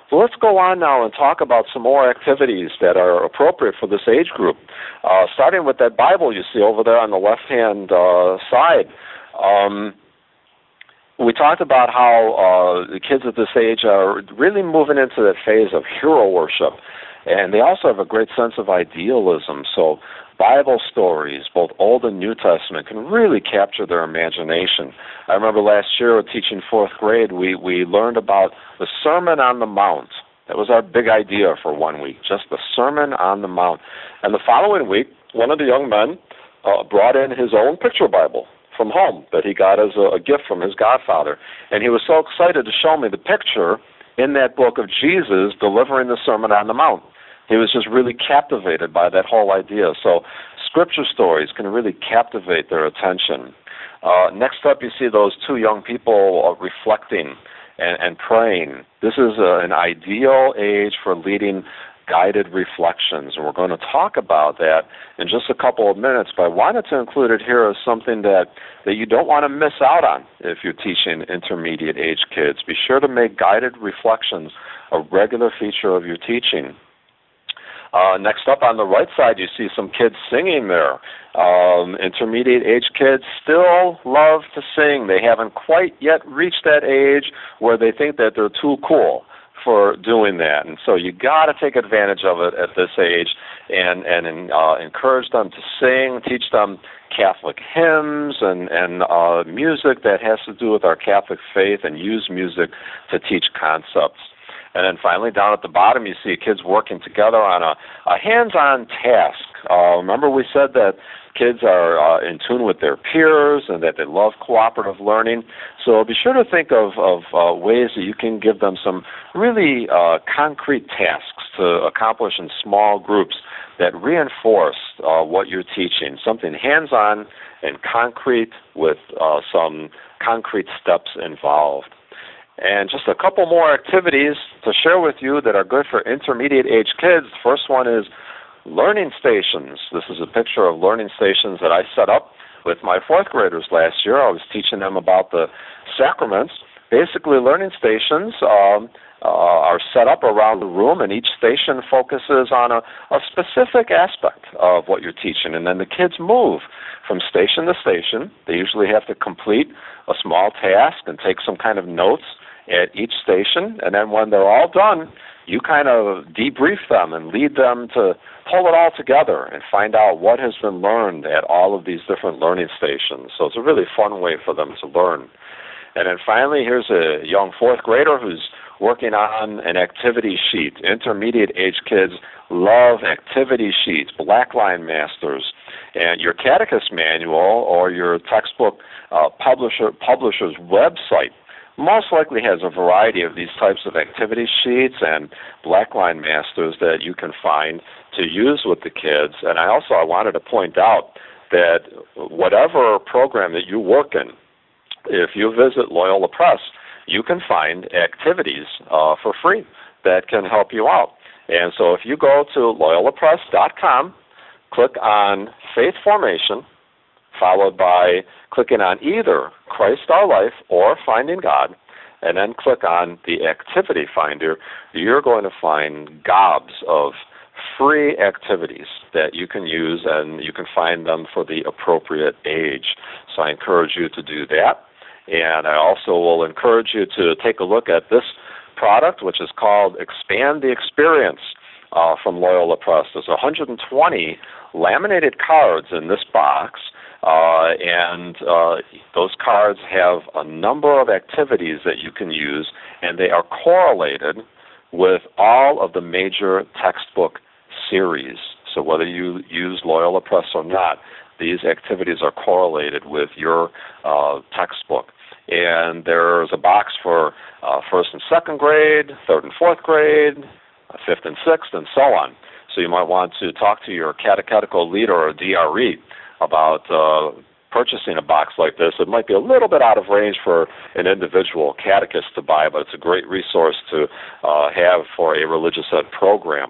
So let's go on now and talk about some more activities that are appropriate for this age group. Starting with that Bible you see over there on the left-hand side. We talked about how the kids at this age are really moving into that phase of hero worship. And they also have a great sense of idealism. So Bible stories, both Old and New Testament, can really capture their imagination. I remember last year teaching fourth grade, we learned about the Sermon on the Mount. That was our big idea for 1 week, just the Sermon on the Mount. And the following week, one of the young men brought in his own picture Bible from home that he got as a gift from his godfather. And he was so excited to show me the picture in that book of Jesus delivering the Sermon on the Mount. He was just really captivated by that whole idea. So scripture stories can really captivate their attention. Next up, you see those two young people reflecting and praying. This is an ideal age for leading guided reflections, and we're going to talk about that in just a couple of minutes, but I wanted to include it here as something that you don't want to miss out on if you're teaching intermediate age kids. Be sure to make guided reflections a regular feature of your teaching. Next up on the right side, you see some kids singing there. Intermediate age kids still love to sing. They haven't quite yet reached that age where they think that they're too cool for doing that. And so you got to take advantage of it at this age and encourage them to sing, teach them Catholic hymns and music that has to do with our Catholic faith, and use music to teach concepts. And then finally, down at the bottom, you see kids working together on a hands-on task. Remember we said that kids are in tune with their peers and that they love cooperative learning. So be sure to think of ways that you can give them some really concrete tasks to accomplish in small groups that reinforce what you're teaching, something hands-on and concrete with some concrete steps involved. And just a couple more activities to share with you that are good for intermediate age kids. The first one is learning stations. This is a picture of learning stations that I set up with my fourth graders last year. I was teaching them about the sacraments. Basically, learning stations are set up around the room, and each station focuses on a specific aspect of what you're teaching. And then the kids move from station to station. They usually have to complete a small task and take some kind of notes at each station. And then when they're all done, you kind of debrief them and lead them to pull it all together and find out what has been learned at all of these different learning stations. So it's a really fun way for them to learn. And then finally, here's a young fourth grader who's working on an activity sheet. Intermediate age kids love activity sheets, blackline masters. And your catechist manual or your textbook publisher's website most likely has a variety of these types of activity sheets and blackline masters that you can find to use with the kids. And I wanted to point out that whatever program that you work in, if you visit Loyola Press, you can find activities for free that can help you out. And so if you go to loyolapress.com, click on Faith Formation, followed by clicking on either Christ Our Life or Finding God, and then click on the Activity Finder, you're going to find gobs of free activities that you can use, and you can find them for the appropriate age. So I encourage you to do that. And I also will encourage you to take a look at this product, which is called Expand the Experience from Loyola Press. There's 120 laminated cards in this box, and those cards have a number of activities that you can use, and they are correlated with all of the major textbook series. So whether you use Loyola Press or not, these activities are correlated with your textbook. And there's a box for first and second grade, third and fourth grade, fifth and sixth, and so on. So you might want to talk to your catechetical leader or DRE about purchasing a box like this. It might be a little bit out of range for an individual catechist to buy, but it's a great resource to have for a religious ed program.